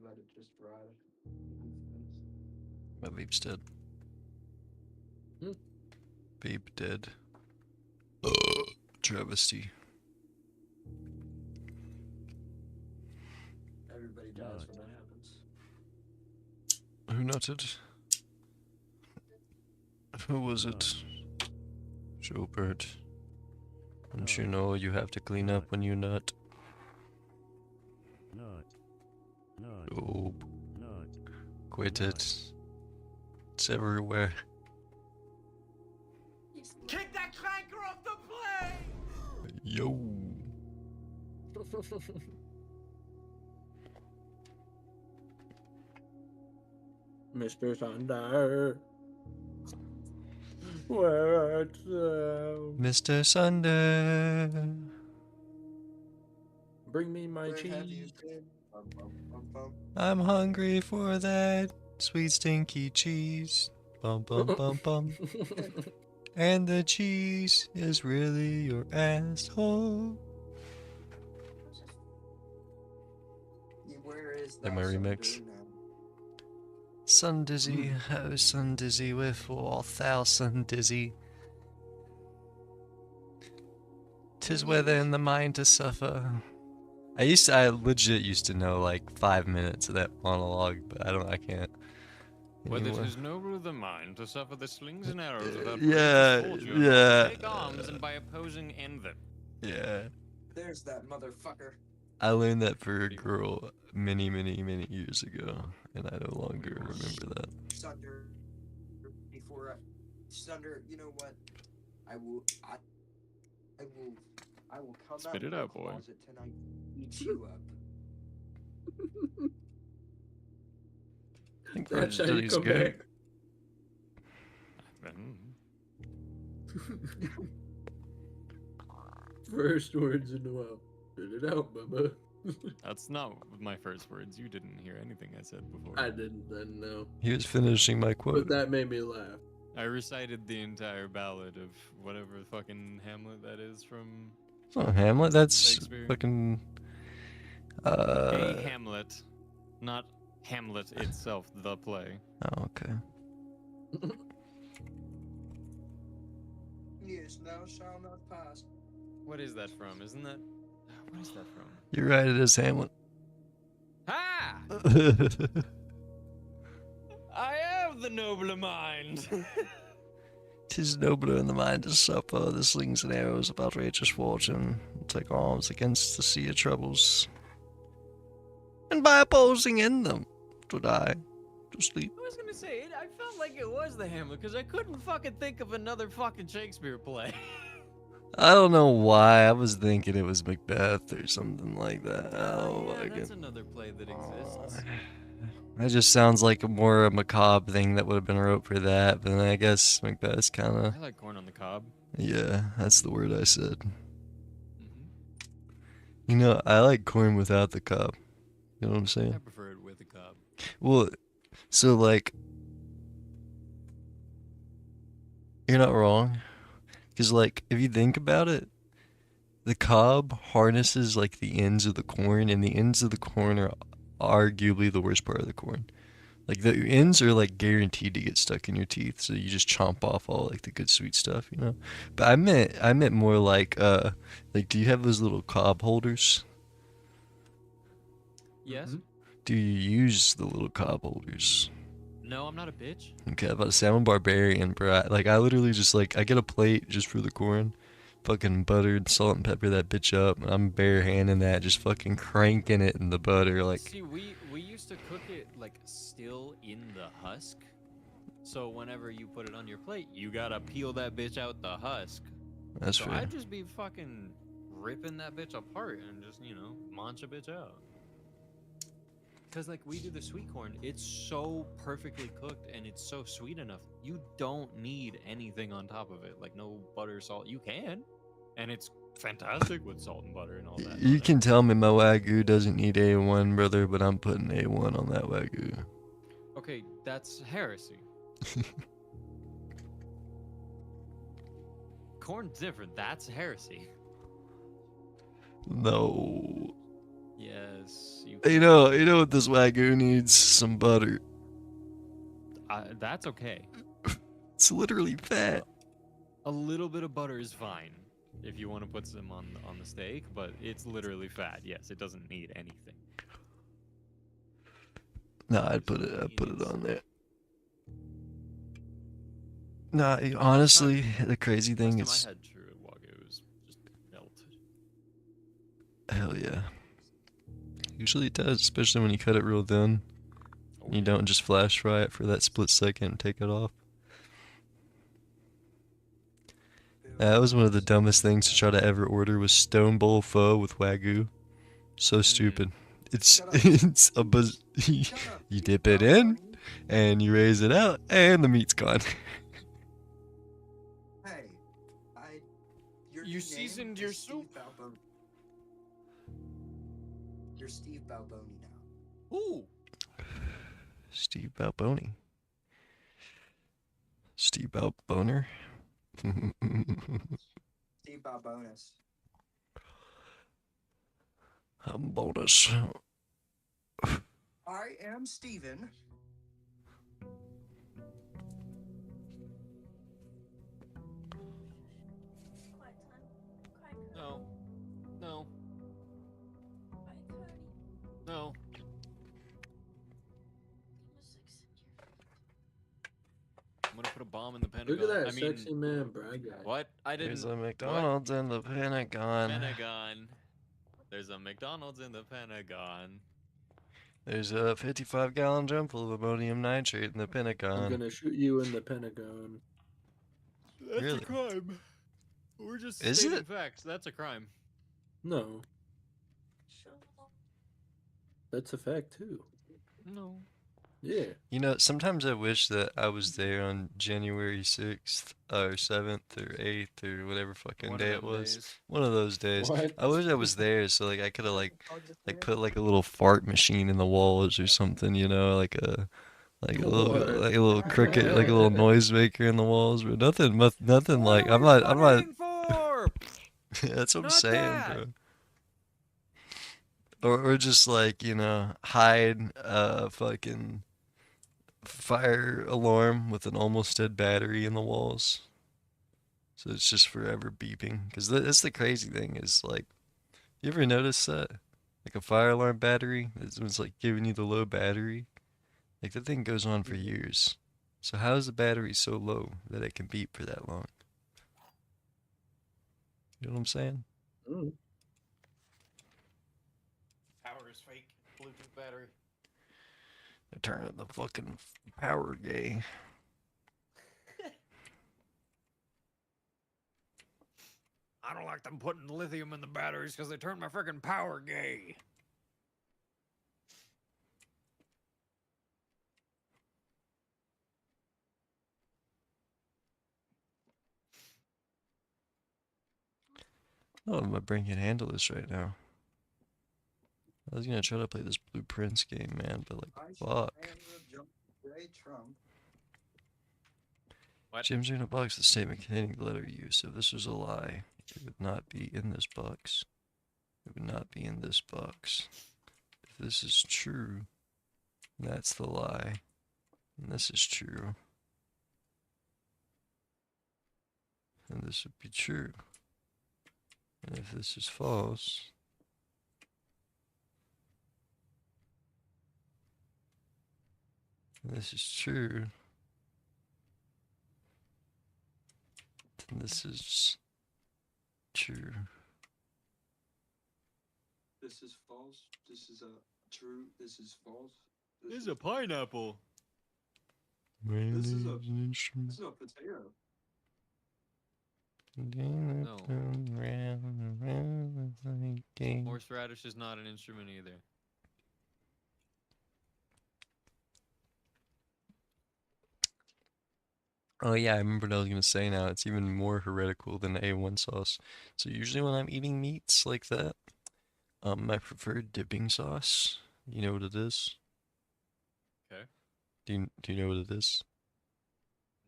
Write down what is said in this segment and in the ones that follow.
let it just ride. My vape's dead. Hmm. Vape dead. Travesty. Everybody dies when that happens. Who nutted? Who was it? Showbird. Don't you know you have to clean up when you nut? Nope. Quit it. It's everywhere. Kick that clanker off the plane! Yo. Mr. Thunder. Where art thou? Mr. Sunday. Bring me my Where have you cheese. been? Bum, bum, bum, bum. I'm hungry for that sweet stinky cheese. Bum bum bum bum. And the cheese is really your asshole. Where is Like thou my remix. Sunder now? Sun dizzy, oh sun dizzy, wherefore art thou sun dizzy? 'Tis whether in the mind to suffer. I legit used to know like 5 minutes of that monologue, but I can't. Whether anymore. 'tis noble of the mind to suffer the slings and arrows without yeah, religious fortune, yeah. take arms and by opposing end them. Yeah. There's that motherfucker. I learned that for a girl many years ago, and I no longer remember that. Sunder. Before Sunder, you know what? I will come Spit out it of the out, boy. closet tonight, eat you up. I think That's how Virgil you is come good. back. Mm. First words in the mouth. Spit it out, Bubba. That's not my first words. You didn't hear anything I said before. I didn't then, no. He was finishing my But quote. that made me laugh. I recited the entire ballad of whatever fucking Hamlet that is from It's not Hamlet. That's Shakespeare. fucking. A Hamlet, not Hamlet itself, the play. Oh, okay. Yes, thou shalt not pass. What is that from? Isn't that? What is that from? You're right. It is Hamlet. Ha! I have the nobler mind. 'Tis nobler in the mind to suffer the slings and arrows of outrageous fortune, take arms against the sea of troubles, and by opposing in them, to die, to sleep. I was gonna say it. I felt like it was the Hamlet because I couldn't fucking think of another fucking Shakespeare play. I don't know why. I was thinking it was Macbeth or something like that. Oh, yeah, my that's God. another play that exists. That just sounds like more a macabre thing that would have been wrote for that, but then I guess Macbeth's kind of. I like corn on the cob. Yeah, that's the word I said. Mm-hmm. You know, I like corn without the cob. You know what I'm I saying? prefer it with a cob. Well, so like, you're not wrong. Because, like, if you think about it, the cob harnesses, like, the ends of the corn, and the ends of the corn are arguably the worst part of the corn. Like, the ends are, like, guaranteed to get stuck in your teeth, so you just chomp off all, like, the good sweet stuff, you know? But I meant more like, do you have those little cob holders? Yes. Mm-hmm. Do you use the little cob holders? No, I'm not a bitch. Okay, I'm about to say I'm a barbarian, bro. I literally just I get a plate just for the corn, fucking buttered, salt and pepper that bitch up, and I'm bare handing that, just fucking cranking it in the butter, like. See, we used to cook it like still in the husk. So whenever you put it on your plate, you gotta peel that bitch out the husk. That's So fair. I'd just be fucking ripping that bitch apart and just, munch a bitch out. Because, like, we do the sweet corn, it's so perfectly cooked and it's so sweet enough. You don't need anything on top of it. Like, no butter, salt. You can. And it's fantastic with salt and butter and all that. You can tell me my Wagyu doesn't need A1, brother, but I'm putting A1 on that Wagyu. Okay, that's heresy. Corn's different. That's heresy. No. Yes, You know what this Wagyu needs? Some butter. That's okay. It's literally fat. A little bit of butter is fine if you want to put some on the steak, but it's literally fat. Yes, it doesn't need anything. No, I'd put it on there. Nah, honestly, the crazy thing Last is, time I had true Wagyu, it was just melted. hell yeah. Usually it does, especially when you cut it real thin. Oh, You yeah. don't just flash fry it for that split second and take it off. That was one of the dumbest things to try to ever order was stone bowl pho with Wagyu. So stupid. It's Shut up. it's a buzz. Shut up, You Steve dip it in, Balboni. and you raise it out, and the meat's gone. Hey, your You new seasoned name your is Steve soup? Balboni. You're Steve Balboni now. Ooh. Steve Balboni. Steve Balboner. Steve Balbonus. Bonus. I am Steven. Quiet time. Quiet, No. No. quiet, Cody. No. I'm gonna put a bomb in the Pentagon. Look at that I mean, sexy man bragging. what? I There's didn't. a McDonald's in the Pentagon. Pentagon. There's a McDonald's in the Pentagon. There's a 55-gallon drum full of ammonium nitrate in the I'm Pentagon. gonna shoot you in the Pentagon. That's Really? a crime. We're just Is stating it? facts. That's a crime. No, Shut up. that's a fact too. No. Yeah. You know, sometimes I wish that I was there on January 6th or 7th or 8th or whatever fucking One of day it them was. days. One of those days. What? I wish I was there so like I could have like put like a little fart machine in the walls or something, you know, like a What? little cricket, like a little noisemaker in the walls, but nothing like I'm not For? that's what I'm Not saying, that. bro. Or just like, you know, hide a fucking fire alarm with an almost dead battery in the walls. So it's just forever beeping. Because that's the crazy thing is like, you ever notice that? Like a fire alarm battery, it's like giving you the low battery. Like that thing goes on for years. So how is the battery so low that it can beep for that long? You know what I'm saying? Mm. Power is fake. Bluetooth battery. They're turning the fucking power gay. I don't like them putting lithium in the batteries because they turn my freaking power gay. Oh, my brain can handle this right now. I was gonna try to play this Blueprints game, man, but like, I shall fuck. hand the jump Ray Trump. What? Gems are in a box with the statement containing the letter U. So if this was a lie, it would not be in this box. It would not be in this box. If this is true, that's the lie. And this is true. And this would be true. And if this is false, and this is true, then this is true. This is false. This is true. This is false. This is a pineapple. This is a- An instrument. This is a potato. No. Round, round like a- Horseradish is not an instrument either. Oh yeah, I remember what I was gonna say now. It's even more heretical than A1 sauce. So usually when I'm eating meats like that, my preferred dipping sauce, you know what it is? Okay. Do you know what it is?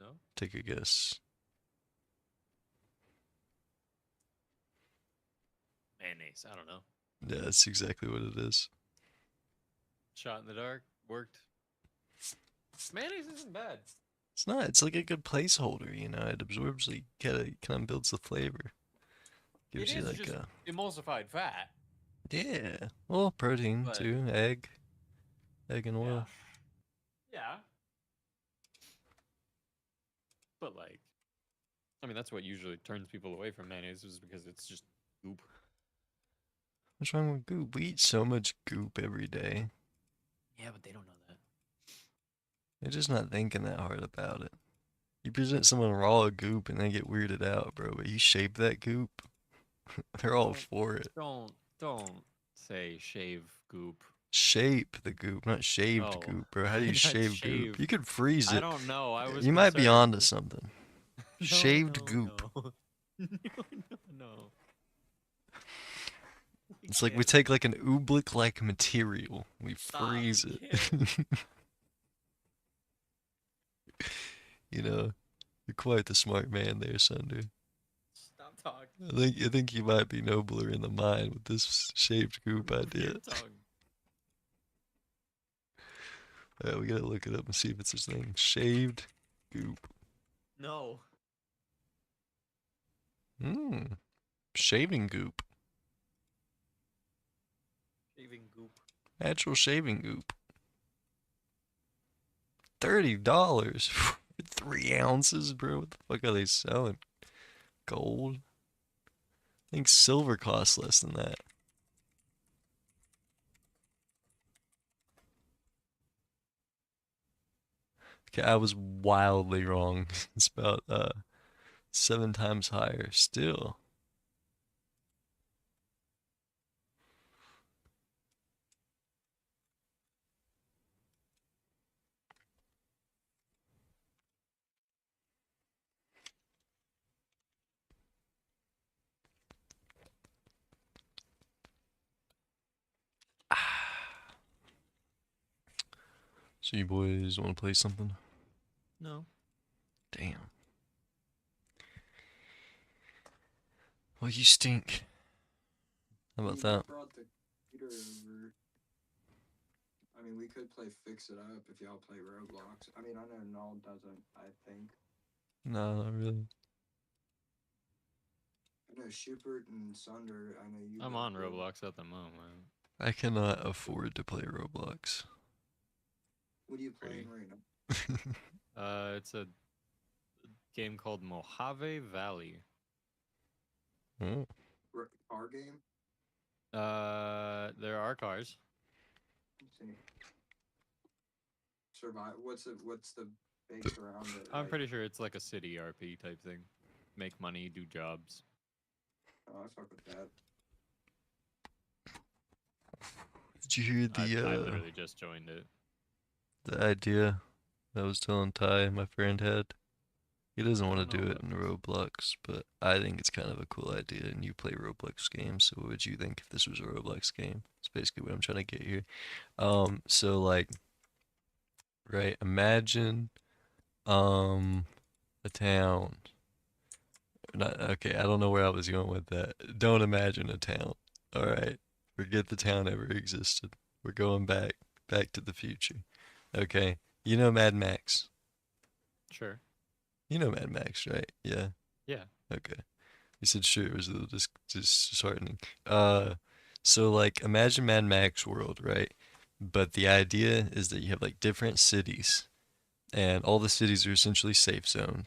No? Take a guess. Mayonnaise. I don't know. Yeah, that's exactly what it is. Shot in the dark worked. Mayonnaise isn't bad. It's not. It's like a good placeholder, you know. It absorbs, like, kind of builds the flavor. Gives It you is like just a emulsified fat. yeah. Well, protein But- too, egg and Yeah. oil. Yeah. But like, I mean, that's what usually turns people away from mayonnaise is because it's just goop. What's wrong with goop? We eat so much goop every day. Yeah, but they don't know that. They're just not thinking that hard about it. You present someone raw a goop and they get weirded out, bro. But you shape that goop, they're all Don't- for it. Don't say shave goop. Shape the goop, not shaved Oh, goop, bro. How do you not shave goop? shave. You could freeze I it. don't know. I was. You might be concerned. onto something. No, Shaved no, goop. No. No. It's like we can't. take like an oobleck-like material, we Stop, freeze you it. You know, you're quite the smart man there, Sunder. Stop talking. I think you might be nobler in the mind with this shaved goop Move idea. your tongue. We gotta look it up and see if it's his thing. Shaved goop. No. Shaving goop. Shaving goop. Natural shaving goop. $30 for 3 ounces, bro. What the fuck are they selling? Gold? I think silver costs less than that. Okay, I was wildly wrong. It's about 7 times higher still. So you boys want to play something? No. Damn. Well, you stink. How about You that? brought the computer over. I mean, we could play Fix It Up if y'all play Roblox. I mean, I know Null doesn't, I think. No, not really. I know Schubert and Sunder, I know you I'm got on them. Roblox at the moment. I cannot afford to play Roblox. What are you Pretty. playing right now? It's a game called Mojave Valley. Oh. Car game? There are cars. Let's see. Survive. What's the base around it? I'm like- pretty sure it's like a city RP type thing. Make money, do jobs. Oh, I fuck with that. Did you hear I the literally just joined it. the idea I was telling Ty, my friend had? He doesn't I want don't to do know it in about Roblox, but I think it's kind of a cool idea, and you play Roblox games, so what would you think if this was a Roblox game? That's basically what I'm trying to get here. So like, right, imagine, a town. Not, okay, I don't know where I was going with that. Don't imagine a town. All right, forget the town ever existed. We're going back to the future. Okay, you know Mad Max. Sure. You know Mad Max, right? Yeah. Yeah. Okay. You said sure, it was a little disheartening. So like imagine Mad Max world, right? But the idea is that you have like different cities, and all the cities are essentially safe zone,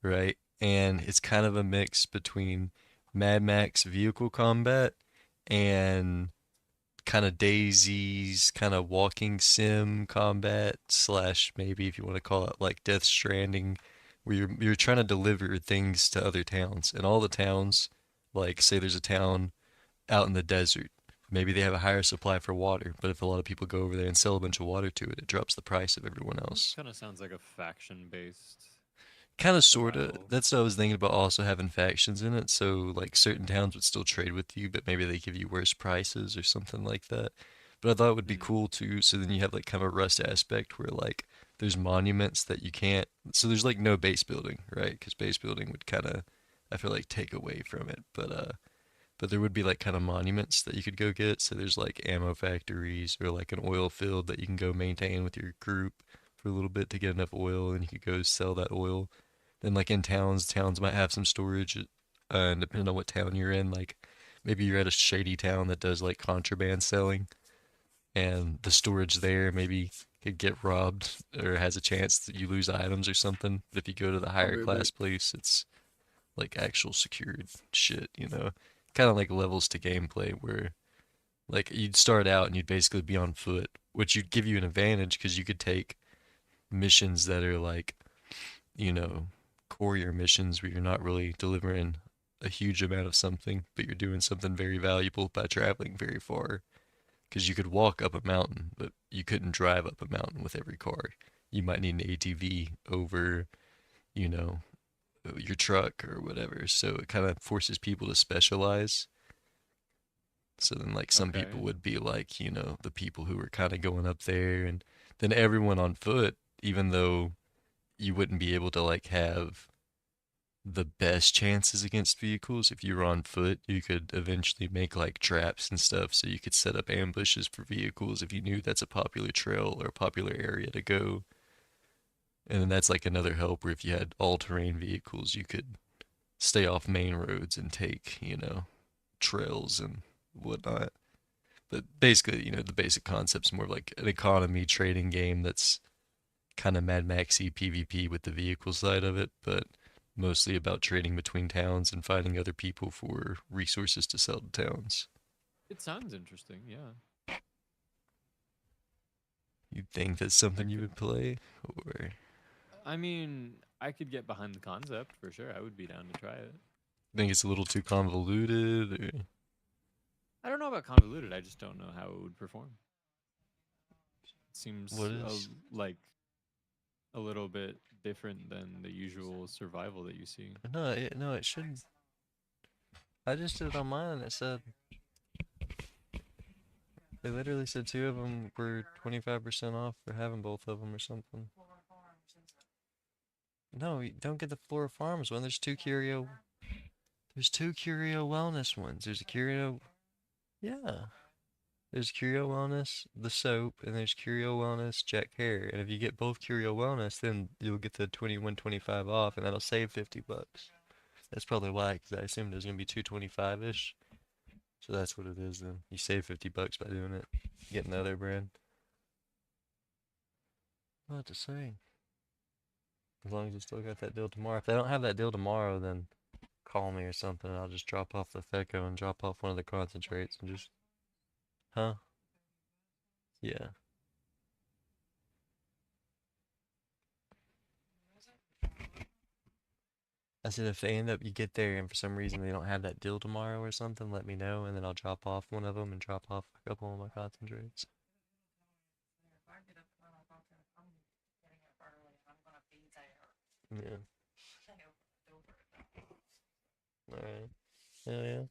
right? And it's kind of a mix between Mad Max vehicle combat and kind of Daisy's kind of walking sim combat slash maybe if you want to call it like Death Stranding, where you're trying to deliver things to other towns, and all the towns, like say there's a town out in the desert, maybe they have a higher supply for water, but if a lot of people go over there and sell a bunch of water to it, it drops the price of everyone else. Kind of sounds like a faction-based. Kind of, sort of. Survival. That's what I was thinking about, also having factions in it. So, like, certain towns would still trade with you, but maybe they give you worse prices or something like that. But I thought it would be Mm. cool too. So then you have like kind of a Rust aspect where like there's monuments that you can't. So there's like no base building, right? Because base building would kind of, I feel like, take away from it. But but there would be like kind of monuments that you could go get. So there's like ammo factories or like an oil field that you can go maintain with your group for a little bit to get enough oil, and you could go sell that oil. Then like in towns might have some storage, and depending on what town you're in, like maybe you're at a shady town that does like contraband selling, and the storage there maybe could get robbed or has a chance that you lose items or something. But if you go to the higher Probably a class bit. place, it's like actual secured shit, you know? Kind of like levels to gameplay where like you'd start out and you'd basically be on foot, which would give you an advantage because you could take missions that are like, you know, courier missions where you're not really delivering a huge amount of something, but you're doing something very valuable by traveling very far. Because you could walk up a mountain, but you couldn't drive up a mountain with every car. You might need an ATV over, you know, your truck or whatever. So it kind of forces people to specialize. So then, like, some people Okay. would be like, you know, the people who were kind of going up there, and then everyone on foot, even though you wouldn't be able to, like, have the best chances against vehicles. If you were on foot, you could eventually make like traps and stuff, so you could set up ambushes for vehicles if you knew that's a popular trail or a popular area to go. And then that's like another help where if you had all-terrain vehicles, you could stay off main roads and take, you know, trails and whatnot. But basically, you know, the basic concept's more of like an economy trading game that's kind of Mad Maxy PvP with the vehicle side of it, but mostly about trading between towns and finding other people for resources to sell to towns. It sounds interesting. Yeah. You'd think that's something you could- would play, or I mean, I could get behind the concept for sure. I would be down to try it. think it's a little too convoluted, or I don't know about convoluted. I just don't know how it would perform. It seems what is? like a little bit different than the usual survival that you see. No, it shouldn't. I just did it on mine and it said, they literally said two of them were 25% off for having both of them or something. No, you don't get the Flora Farms one. There's two Curio Wellness ones. There's a Curio, yeah. There's Curio Wellness, the soap, and there's Curio Wellness Jack Hair. And if you get both Curio Wellness, then you'll get the 21.25 off, and that'll save $50. That's probably why, because I assumed it was gonna be 225-ish. So that's what it is then. You save $50 by doing it. Getting the other brand. What to say? As long as you still got that deal tomorrow. If they don't have that deal tomorrow, then call me or something. I'll just drop off the Feco and drop off one of the concentrates and just. Huh? Yeah. I said if they end up, you get there and for some reason they don't have that deal tomorrow or something, let me know and then I'll drop off one of them and drop off a couple of my concentrates. Yeah. Alright. Yeah, yeah.